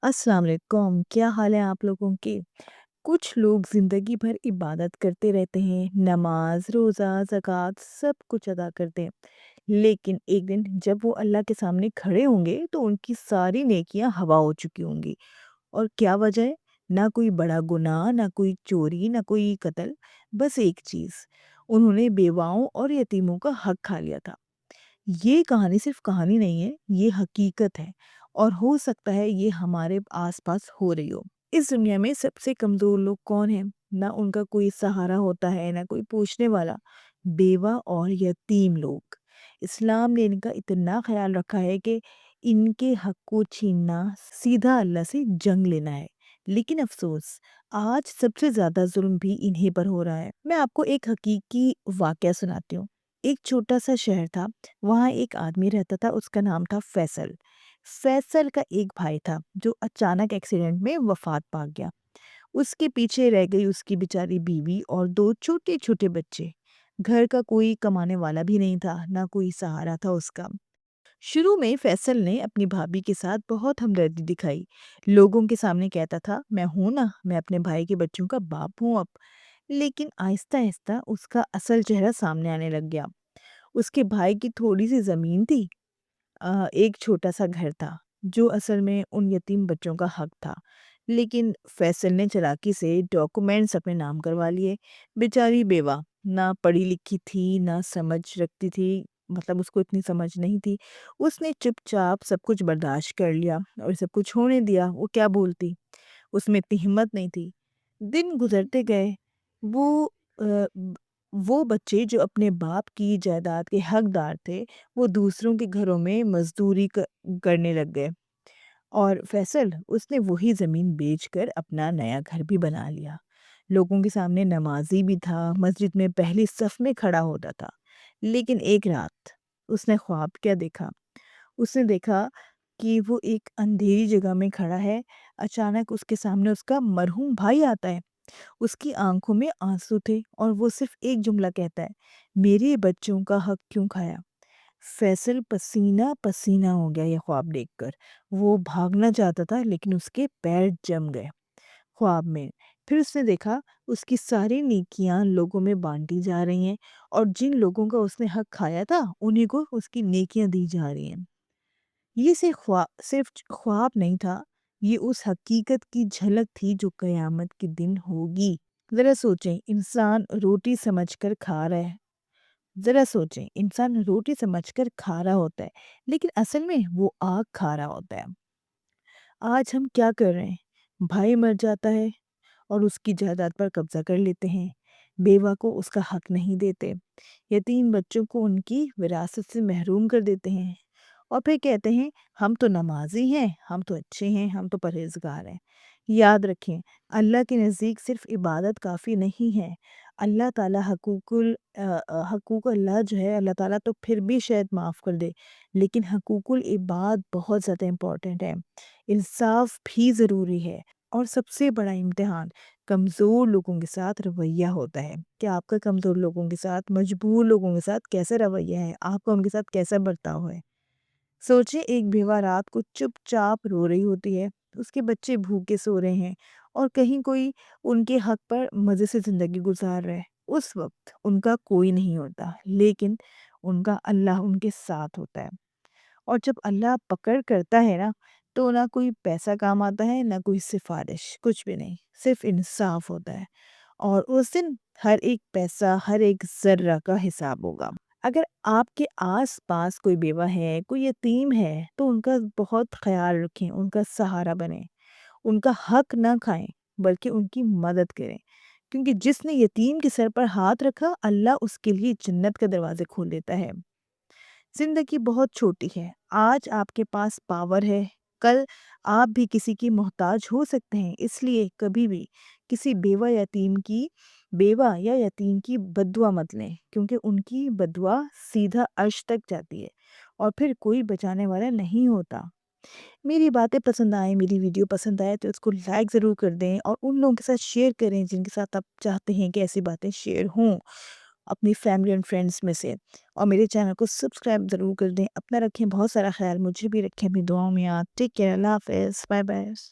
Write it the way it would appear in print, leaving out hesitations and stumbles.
अस्सलाम वालेकुम, क्या हाल है आप लोगों के? कुछ लोग ज़िंदगी भर इबादत करते रहते हैं, नमाज, रोज़ा, ज़कात सब कुछ अदा करते हैं। लेकिन एक दिन जब वो अल्लाह के सामने खड़े होंगे तो उनकी सारी नेकियां हवा हो चुकी होंगी। और क्या वजह है? ना कोई बड़ा गुनाह, ना कोई चोरी, ना कोई कत्ल, बस एक चीज़, उन्होंने बेवाओं और यतीमों का हक खा लिया था। ये कहानी सिर्फ कहानी नहीं है, ये हकीकत है और हो सकता है ये हमारे आसपास हो रही हो। इस दुनिया में सबसे कमज़ोर लोग कौन हैं? ना उनका कोई सहारा होता है, ना कोई पूछने वाला, बेवा और यतीम लोग। इस्लाम ने इनका इतना ख़्याल रखा है कि इनके हक को छीनना सीधा अल्लाह से जंग लेना है। लेकिन अफ़सोस, आज सबसे ज़्यादा ज़ुल्म भी इन्हीं पर हो रहा है। मैं आपको एक हकीकी वाक़या सुनाती हूँ। एक छोटा-सा शहर था, वहाँ एक आदमी रहता था, उसका नाम था फैसल। फैसल का एक भाई था, जो अचानक एक्सीडेंट में वफ़ात पा गया। उसके पीछे रह गई उसकी बेचारी बीवी और 2 छोटे-छोटे बच्चे। घर का कोई कमाने वाला भी नहीं था, ना कोई सहारा था उसका। शुरू में फैसल ने अपनी भाभी के साथ बहुत हमदर्दी दिखाई। लोगों के सामने कहता था, मैं हूं ना, मैं अपने भाई के बच्चों का बाप हूं अब। लेकिन आहिस्ता आहिस्ता उसका असल चेहरा सामने आने लग गया। उसके भाई की थोड़ी सी जमीन थी, एक छोटा सा घर था, जो असल में उन यतीम बच्चों का हक था। लेकिन फैसल ने चालाकी से डॉक्यूमेंट्स अपने नाम करवा लिए। बेचारी बेवा, ना पढ़ी लिखी थी, ना समझ रखती थी, मतलब उसको इतनी समझ नहीं थी। उसने चुपचाप सब कुछ बर्दाश्त कर लिया और सब कुछ होने दिया। वो क्या बोलती, उसमें इतनी हिम्मत नहीं थी। दिन गुजरते गए। वो अ, ब वो बच्चे जो अपने बाप की जायदाद के हकदार थे, वो दूसरों के घरों में मज़दूरी करने लग गए। और फैसल, उसने वही ज़मीन बेचकर अपना नया घर भी बना लिया। लोगों के सामने नमाज़ी भी था, मस्जिद में पहली सफ़ में खड़ा होता था। लेकिन एक रात उसने ख्वाब क्या देखा? उसने देखा कि वो एक अंधेरी जगह में खड़ा है। अचानक उसके सामने उसका मरहूम भाई आता है। उसकी आंखों में आंसू थे और वो सिर्फ एक जुमला कहता है, मेरे बच्चों का हक क्यों खाया? फैसल पसीना पसीना हो गया ये ख्वाब देखकर। वो भागना चाहता था लेकिन उसके पैर जम गए ख्वाब में। फिर उसने देखा, उसकी सारी नेकियां लोगों में बांटी जा रही हैं और जिन लोगों का उसने हक खाया था उन्हीं को उसकी नेकियां दी जा रही हैं। ये सिर्फ ख्वाब नहीं था, ये उस हकीकत की झलक थी जो कयामत के दिन होगी। ज़रा सोचें, इंसान रोटी समझकर खा रहा है। ज़रा सोचें, इंसान रोटी समझकर खा रहा होता है, लेकिन असल में वो आग खा रहा होता है। आज हम क्या कर रहे हैं? भाई मर जाता है और उसकी जायदाद पर कब्ज़ा कर लेते हैं। बेवा को उसका हक नहीं देते। यतीम बच्चों को उनकी विरासत से महरूम कर देते हैं। और फिर कहते हैं, हम तो नमाज़ी हैं, हम तो अच्छे हैं, हम तो परहेज़गार हैं। याद रखें, अल्लाह के नज़दीक सिर्फ़ इबादत काफ़ी नहीं है। अल्लाह ताला हकूक़ अल्लाह जो है, अल्लाह ताला तो फिर भी शायद माफ़ कर दे, लेकिन हकूक़ुल इबाद बहुत ज़्यादा इम्पोर्टेंट है। इंसाफ़ भी ज़रूरी है। और सबसे बड़ा इम्तिहान कमज़ोर लोगों के साथ रवैया होता है कि आपका कमज़ोर लोगों के साथ, मजबूर लोगों के साथ कैसा रवैया है, आपका उनके साथ कैसा बर्ताव है। सोचिए, एक बेवा रात को चुपचाप रो रही होती है, उसके बच्चे भूखे सो रहे हैं और कहीं कोई उनके हक पर मज़े से ज़िंदगी गुजार रहा है। उस वक्त उनका कोई नहीं होता, लेकिन उनका अल्लाह उनके साथ होता है। और जब अल्लाह पकड़ करता है ना, तो ना कोई पैसा काम आता है, ना कोई सिफ़ारिश, कुछ भी नहीं, सिर्फ़ इंसाफ़ होता है। और उस दिन हर एक पैसा, हर एक ज़र्रा का हिसाब होगा। अगर आपके आस-पास कोई बेवा है, कोई यतीम है, तो उनका बहुत ख़्याल रखें, उनका सहारा बनें, उनका हक ना खाएँ, बल्कि उनकी मदद करें। क्योंकि जिसने यतीम के सर पर हाथ रखा, अल्लाह उसके लिए जन्नत के दरवाज़े खोल देता है। ज़िंदगी बहुत छोटी है। आज आपके पास पावर है, कल आप भी किसी की मोहताज हो सकते हैं। इसलिए कभी भी किसी बेवा या यतीम की बद्दुआ मत लें, क्योंकि उनकी बद्दुआ सीधा अर्श तक जाती है और फिर कोई बचाने वाला नहीं होता। मेरी बातें पसंद आएँ, मेरी वीडियो पसंद आए तो इसको लाइक ज़रूर कर दें और उन लोगों के साथ शेयर करें जिनके साथ आप चाहते हैं कि ऐसी बातें शेयर हों। اپنی فیملی اینڈ فرینڈس میں سے، اور میرے چینل کو سبسکرائب ضرور کر دیں۔ اپنا رکھیں بہت سارا خیال، مجھے بھی رکھیں اپنی دعاؤں میں یاد۔ ٹیک کیئر، اللہ حافظ، بائے بائے۔